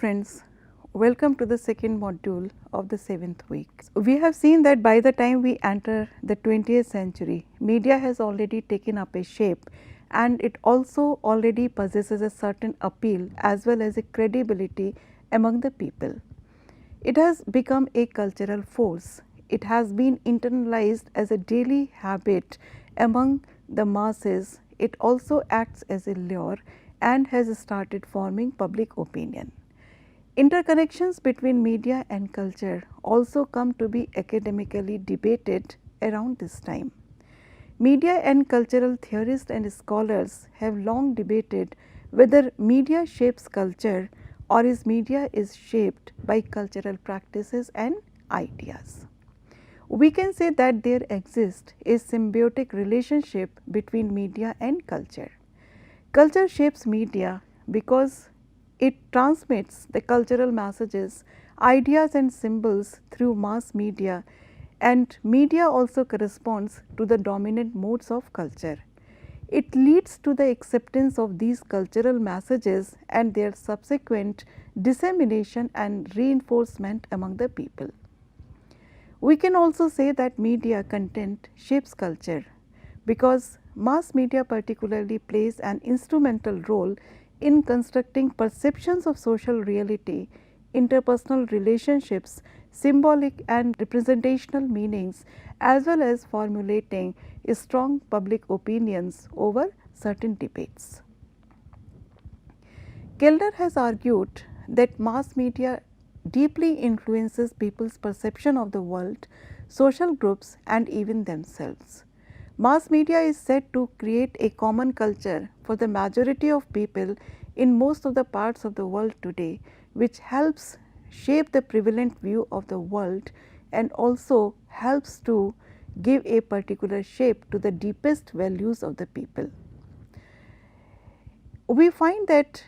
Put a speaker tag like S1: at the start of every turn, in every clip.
S1: friends, welcome to the second module of the 7th week. We have seen that by the time we enter the 20th century, media has already taken up a shape and it also already possesses a certain appeal as well as a credibility among the people. It has become a cultural force. It has been internalized as a daily habit among the masses. It also acts as a lure and has started forming public opinion. Interconnections between media and culture also come to be academically debated around this time. Media and cultural theorists and scholars have long debated whether media shapes culture or is media is shaped by cultural practices and ideas. We can say that there exists a symbiotic relationship between media and culture. Culture shapes media because it transmits the cultural messages, ideas and symbols through mass media, and media also corresponds to the dominant modes of culture. It leads to the acceptance of these cultural messages and their subsequent dissemination and reinforcement among the people. We can also say that media content shapes culture because mass media particularly plays an instrumental role in constructing perceptions of social reality, interpersonal relationships, symbolic and representational meanings, as well as formulating strong public opinions over certain debates. Kellner has argued that mass media deeply influences people's perception of the world, social groups and even themselves. Mass media is said to create a common culture for the majority of people in most of the parts of the world today, which helps shape the prevalent view of the world and also helps to give a particular shape to the deepest values of the people. We find that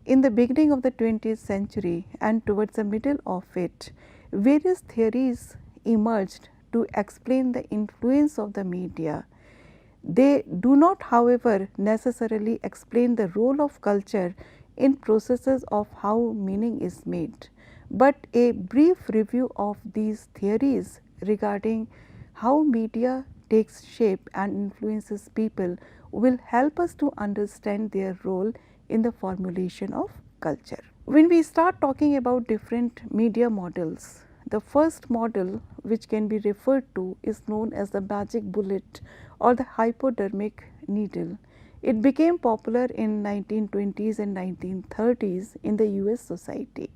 S1: in the beginning of the 20th century and towards the middle of it, various theories emerged to explain the influence of the media. They do not, however, necessarily explain the role of culture in processes of how meaning is made, but a brief review of these theories regarding how media takes shape and influences people will help us to understand their role in the formulation of culture. When we start talking about different media models, the first model which can be referred to is known as the magic bullet or the hypodermic needle. It became popular in 1920s and 1930s in the US society.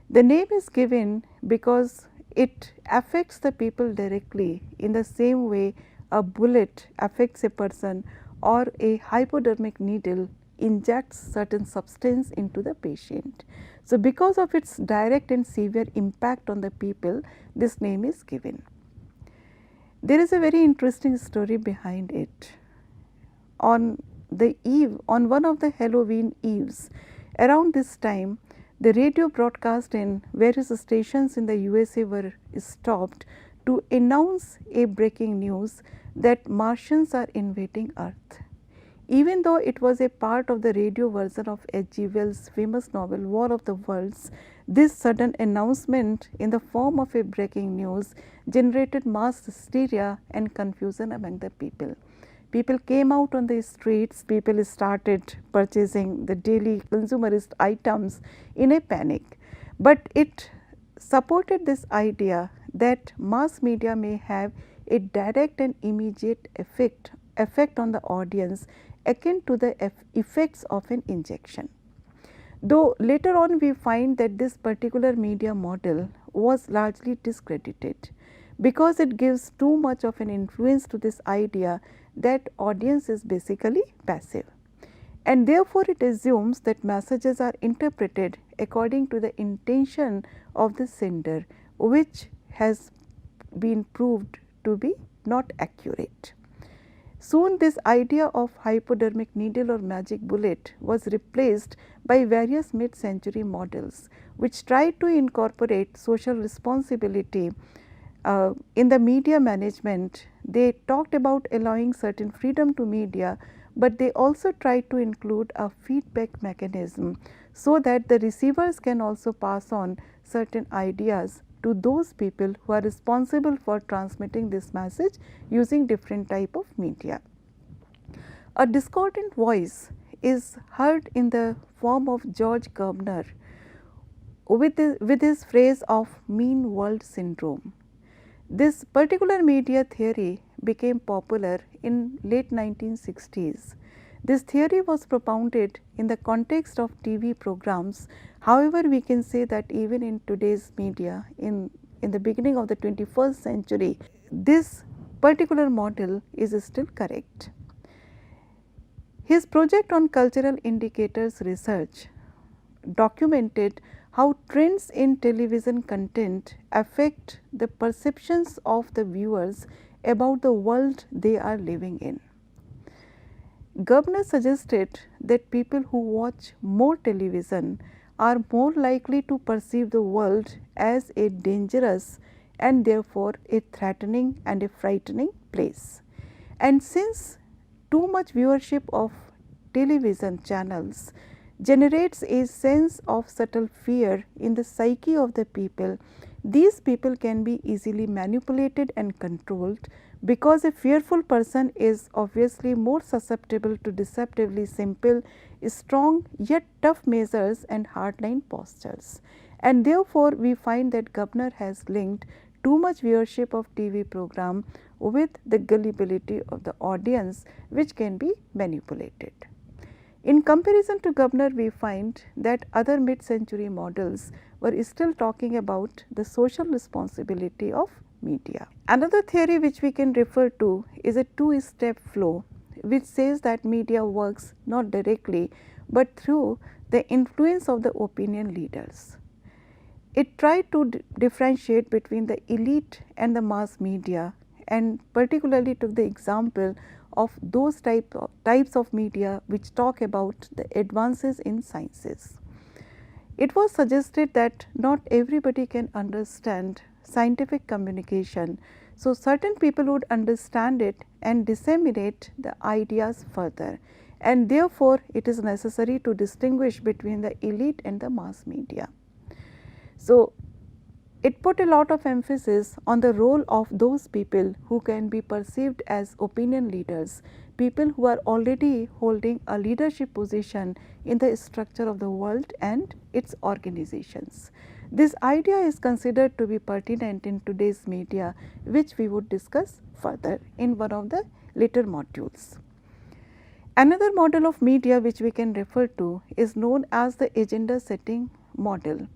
S1: The name is given because it affects the people directly in the same way a bullet affects a person or a hypodermic needle injects certain substance into the patient. So, because of its direct and severe impact on the people, this name is given. There is a very interesting story behind it. On one of the Halloween eves, around this time, the radio broadcast in various stations in the USA were stopped to announce a breaking news that Martians are invading Earth. Even though it was a part of the radio version of H.G. Wells' famous novel War of the Worlds, this sudden announcement in the form of a breaking news generated mass hysteria and confusion among the people. People came out on the streets, people started purchasing the daily consumerist items in a panic, but it supported this idea that mass media may have a direct and immediate effect on the audience akin to the effects of an injection. Though later on we find that this particular media model was largely discredited because it gives too much of an influence to this idea that audience is basically passive, and therefore it assumes that messages are interpreted according to the intention of the sender, which has been proved to be not accurate. Soon this idea of hypodermic needle or magic bullet was replaced by various mid-century models which tried to incorporate social responsibility in the media management. They talked about allowing certain freedom to media, but they also tried to include a feedback mechanism so that the receivers can also pass on certain ideas to those people who are responsible for transmitting this message using different type of media. A discordant voice is heard in the form of George Gardner with his phrase of mean world syndrome. This particular media theory became popular in late 1960s. This theory was propounded in the context of TV programs. However, we can say that even in today's media, in the beginning of the 21st century, this particular model is still correct. His project on cultural indicators research documented how trends in television content affect the perceptions of the viewers about the world they are living in. Gardner suggested that people who watch more television are more likely to perceive the world as a dangerous and therefore a threatening and a frightening place. And since too much viewership of television channels generates a sense of subtle fear in the psyche of the people, these people can be easily manipulated and controlled, because a fearful person is obviously more susceptible to deceptively simple, strong yet tough measures and hardline postures. And therefore, we find that Gardner has linked too much viewership of TV program with the gullibility of the audience, which can be manipulated. In comparison to Gardner, we find that other mid-century models were still talking about the social responsibility of media. Another theory which we can refer to is a two-step flow, which says that media works not directly, but through the influence of the opinion leaders. It tried to differentiate between the elite and the mass media, and particularly took the example of those types of media which talk about the advances in sciences. It was suggested that not everybody can understand scientific communication, so certain people would understand it and disseminate the ideas further, and therefore, it is necessary to distinguish between the elite and the mass media. So, it put a lot of emphasis on the role of those people who can be perceived as opinion leaders, people who are already holding a leadership position in the structure of the world and its organizations. This idea is considered to be pertinent in today's media, which we would discuss further in one of the later modules. Another model of media which we can refer to is known as the agenda setting model.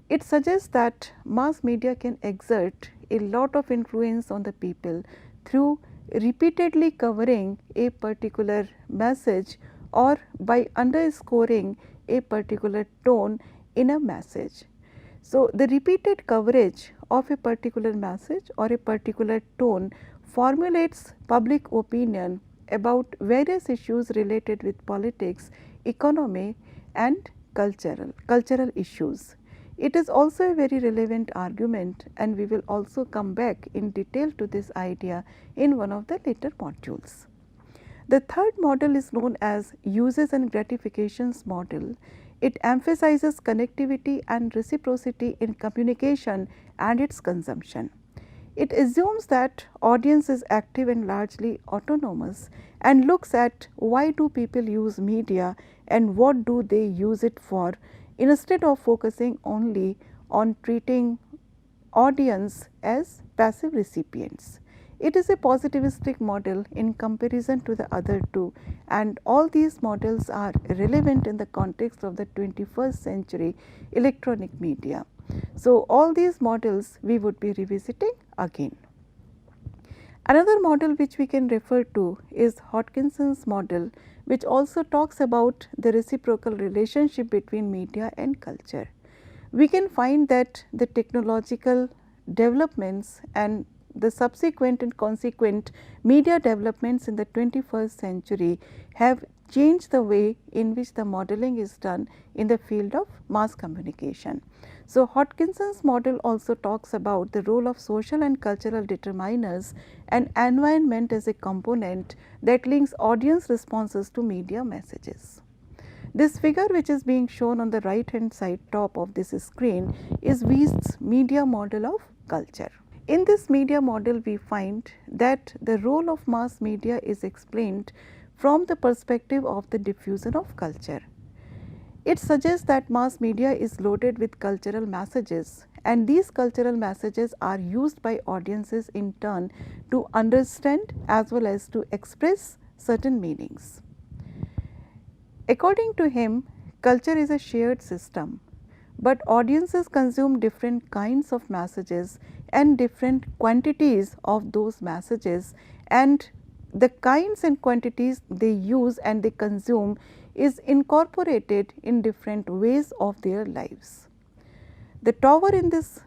S1: It suggests that mass media can exert a lot of influence on the people through repeatedly covering a particular message or by underscoring a particular tone in a message. So, the repeated coverage of a particular message or a particular tone formulates public opinion about various issues related with politics, economy and cultural issues. It is also a very relevant argument, and we will also come back in detail to this idea in one of the later modules. The third model is known as uses and gratifications model. It emphasizes connectivity and reciprocity in communication and its consumption. It assumes that audience is active and largely autonomous, and looks at why do people use media and what do they use it for, instead of focusing only on treating audience as passive recipients. It is a positivistic model in comparison to the other two, and all these models are relevant in the context of the 21st century electronic media. So, all these models we would be revisiting again. Another model which we can refer to is Hodgson's model, which also talks about the reciprocal relationship between media and culture. We can find that the technological developments and the subsequent and consequent media developments in the 21st century have changed the way in which the modeling is done in the field of mass communication. So, Hodgson's model also talks about the role of social and cultural determiners and environment as a component that links audience responses to media messages. This figure, which is being shown on the right hand side top of this screen, is Wyeth's media model of culture. In this media model, we find that the role of mass media is explained from the perspective of the diffusion of culture. It suggests that mass media is loaded with cultural messages, and these cultural messages are used by audiences in turn to understand as well as to express certain meanings. According to him, culture is a shared system, but audiences consume different kinds of messages and different quantities of those messages, and the kinds and quantities they use and they consume is incorporated in different ways of their lives. The tower in this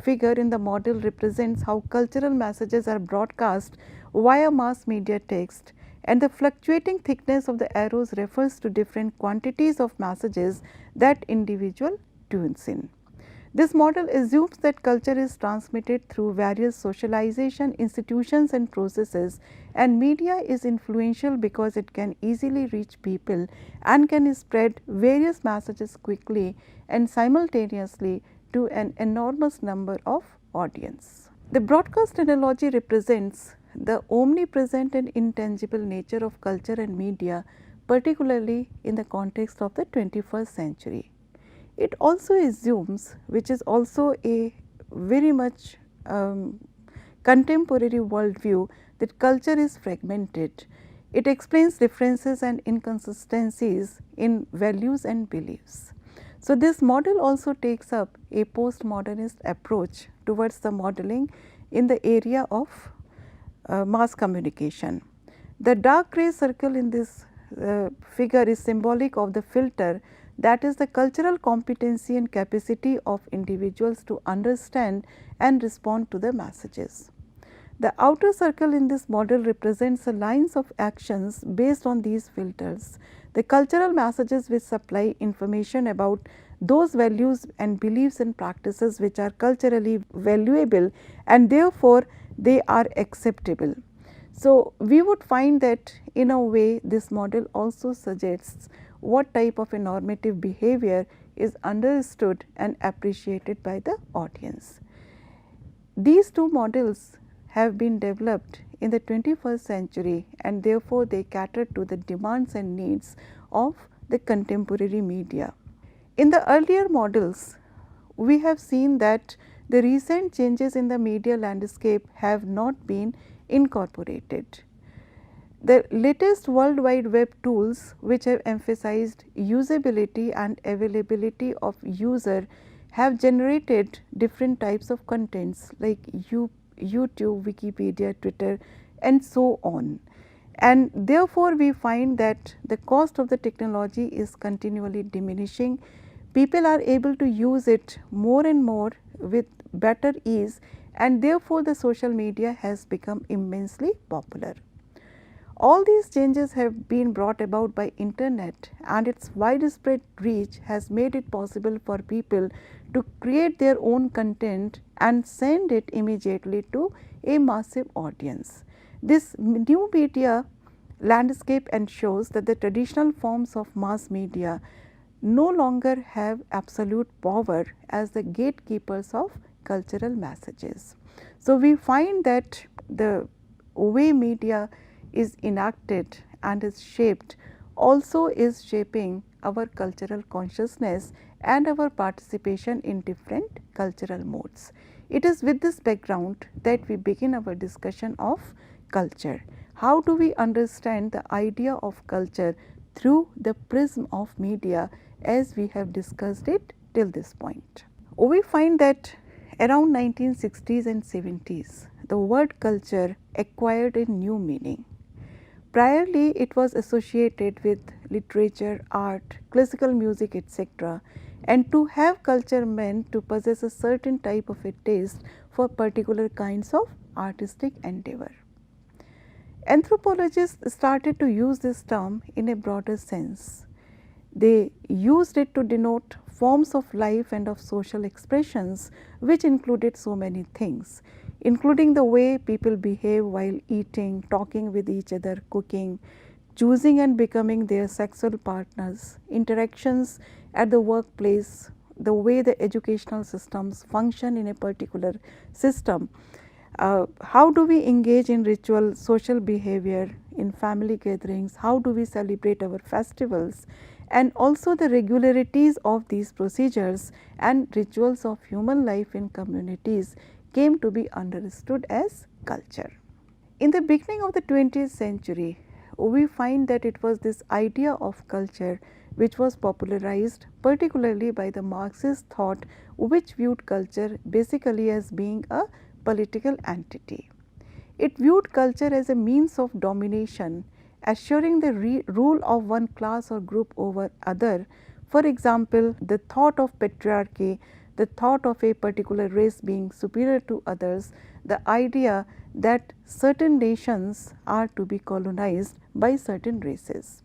S1: figure in the model represents how cultural messages are broadcast via mass media text, and the fluctuating thickness of the arrows refers to different quantities of messages that individual tunes in. This model assumes that culture is transmitted through various socialization institutions and processes, and media is influential because it can easily reach people and can spread various messages quickly and simultaneously to an enormous number of audience. The broadcast analogy represents the omnipresent and intangible nature of culture and media, particularly in the context of the 21st century. It also assumes, which is also a very much contemporary worldview, that culture is fragmented. It explains differences and inconsistencies in values and beliefs. So, this model also takes up a postmodernist approach towards the modeling in the area of mass communication. The dark gray circle in this figure is symbolic of the filter, that is the cultural competency and capacity of individuals to understand and respond to the messages. The outer circle in this model represents the lines of actions based on these filters, the cultural messages which supply information about those values and beliefs and practices which are culturally valuable and therefore, they are acceptable. So, we would find that in a way this model also suggests what type of a normative behavior is understood and appreciated by the audience. These two models have been developed in the 21st century, and therefore, they cater to the demands and needs of the contemporary media. In the earlier models, we have seen that the recent changes in the media landscape have not been incorporated. The latest World Wide Web tools, which have emphasized usability and availability of user, have generated different types of contents like YouTube, Wikipedia, Twitter and so on. And therefore, we find that the cost of the technology is continually diminishing. People are able to use it more and more with better ease, and therefore, the social media has become immensely popular. All these changes have been brought about by internet, and its widespread reach has made it possible for people to create their own content and send it immediately to a massive audience. This new media landscape ensures that the traditional forms of mass media no longer have absolute power as the gatekeepers of cultural messages. So, we find that the way media is enacted and is shaped also is shaping our cultural consciousness and our participation in different cultural modes. It is with this background that we begin our discussion of culture. How do we understand the idea of culture through the prism of media as we have discussed it till this point? We find that around 1960s and 70s, the word culture acquired a new meaning. Priorly, it was associated with literature, art, classical music, etc., and to have culture meant to possess a certain type of a taste for particular kinds of artistic endeavor. Anthropologists started to use this term in a broader sense. They used it to denote forms of life and of social expressions, which included so many things, including the way people behave while eating, talking with each other, cooking, choosing and becoming their sexual partners, interactions at the workplace, the way the educational systems function in a particular system. How do we engage in ritual social behavior in family gatherings? How do we celebrate our festivals? And also the regularities of these procedures and rituals of human life in communities came to be understood as culture. In the beginning of the 20th century, we find that it was this idea of culture which was popularized particularly by the Marxist thought, which viewed culture basically as being a political entity. It viewed culture as a means of domination, assuring the rule of one class or group over other. For example, the thought of patriarchy, the thought of a particular race being superior to others, the idea that certain nations are to be colonized by certain races.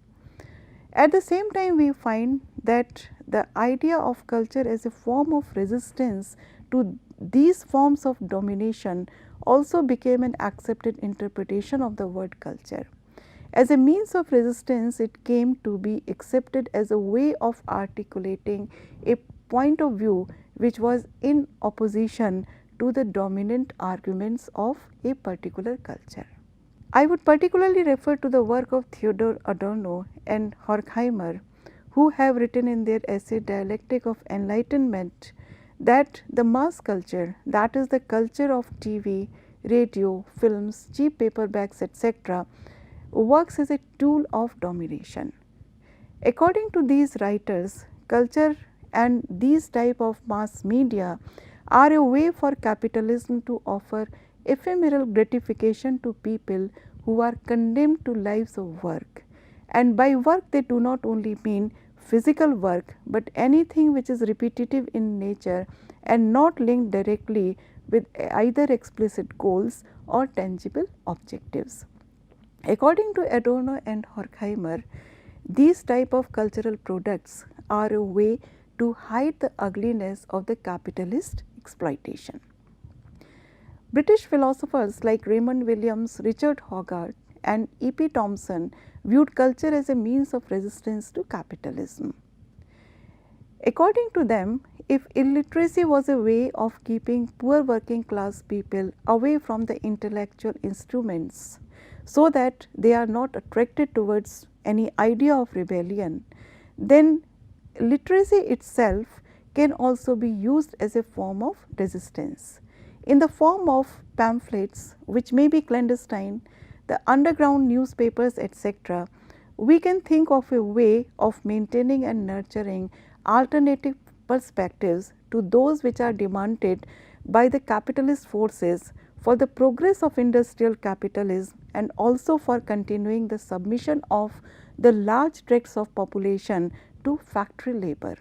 S1: At the same time, we find that the idea of culture as a form of resistance to these forms of domination also became an accepted interpretation of the word culture. As a means of resistance, it came to be accepted as a way of articulating a point of view which was in opposition to the dominant arguments of a particular culture. I would particularly refer to the work of Theodor Adorno and Horkheimer, who have written in their essay Dialectic of Enlightenment that the mass culture, that is the culture of TV, radio, films, cheap paperbacks, etc., works as a tool of domination. According to these writers, culture and these type of mass media are a way for capitalism to offer ephemeral gratification to people who are condemned to lives of work. And by work they do not only mean physical work, but anything which is repetitive in nature and not linked directly with either explicit goals or tangible objectives. According to Adorno and Horkheimer, these type of cultural products are a way to hide the ugliness of the capitalist exploitation. British philosophers like Raymond Williams, Richard Hogarth and E.P. Thompson viewed culture as a means of resistance to capitalism. According to them, if illiteracy was a way of keeping poor working class people away from the intellectual instruments so that they are not attracted towards any idea of rebellion, then literacy itself can also be used as a form of resistance. In the form of pamphlets, which may be clandestine, the underground newspapers, etc., we can think of a way of maintaining and nurturing alternative perspectives to those which are demanded by the capitalist forces for the progress of industrial capitalism and also for continuing the submission of the large tracts of population to factory labor.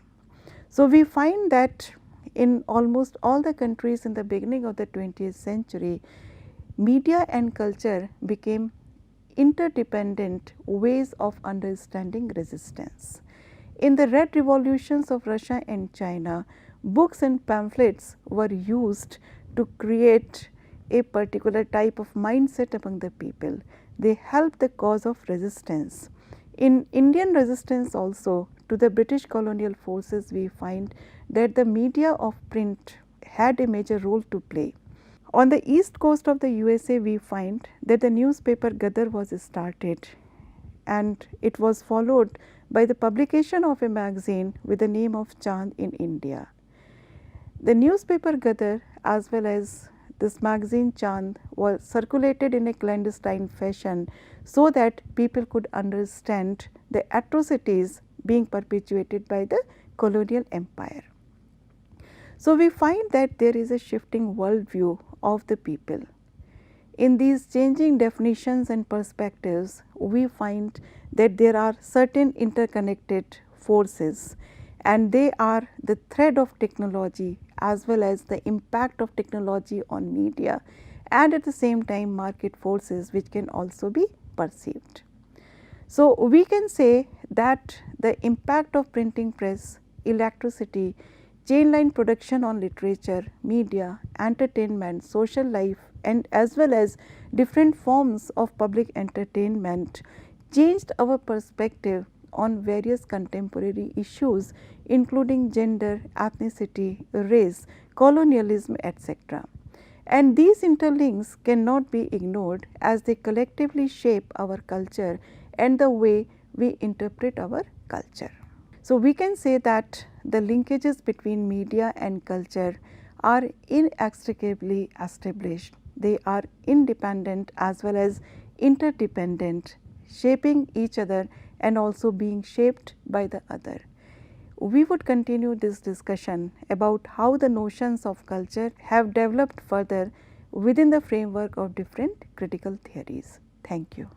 S1: So, we find that in almost all the countries in the beginning of the 20th century, media and culture became interdependent ways of understanding resistance. In the red revolutions of Russia and China, books and pamphlets were used to create a particular type of mindset among the people. They helped the cause of resistance. In Indian resistance also to the British colonial forces, we find that the media of print had a major role to play. On the east coast of the USA, we find that the newspaper Gadar was started, and it was followed by the publication of a magazine with the name of Chand in India. The newspaper Gadar as well as this magazine Chand was circulated in a clandestine fashion so that people could understand the atrocities being perpetuated by the colonial empire. So, we find that there is a shifting worldview of the people. In these changing definitions and perspectives, we find that there are certain interconnected forces, and they are the thread of technology as well as the impact of technology on media, and at the same time market forces which can also be perceived. So, we can say that the impact of printing press, electricity, chain line production on literature, media, entertainment, social life and as well as different forms of public entertainment changed our perspective on various contemporary issues including gender, ethnicity, race, colonialism, etc. And these interlinks cannot be ignored as they collectively shape our culture and the way we interpret our culture. So, we can say that the linkages between media and culture are inextricably established. They are independent as well as interdependent, shaping each other and also being shaped by the other. We would continue this discussion about how the notions of culture have developed further within the framework of different critical theories. Thank you.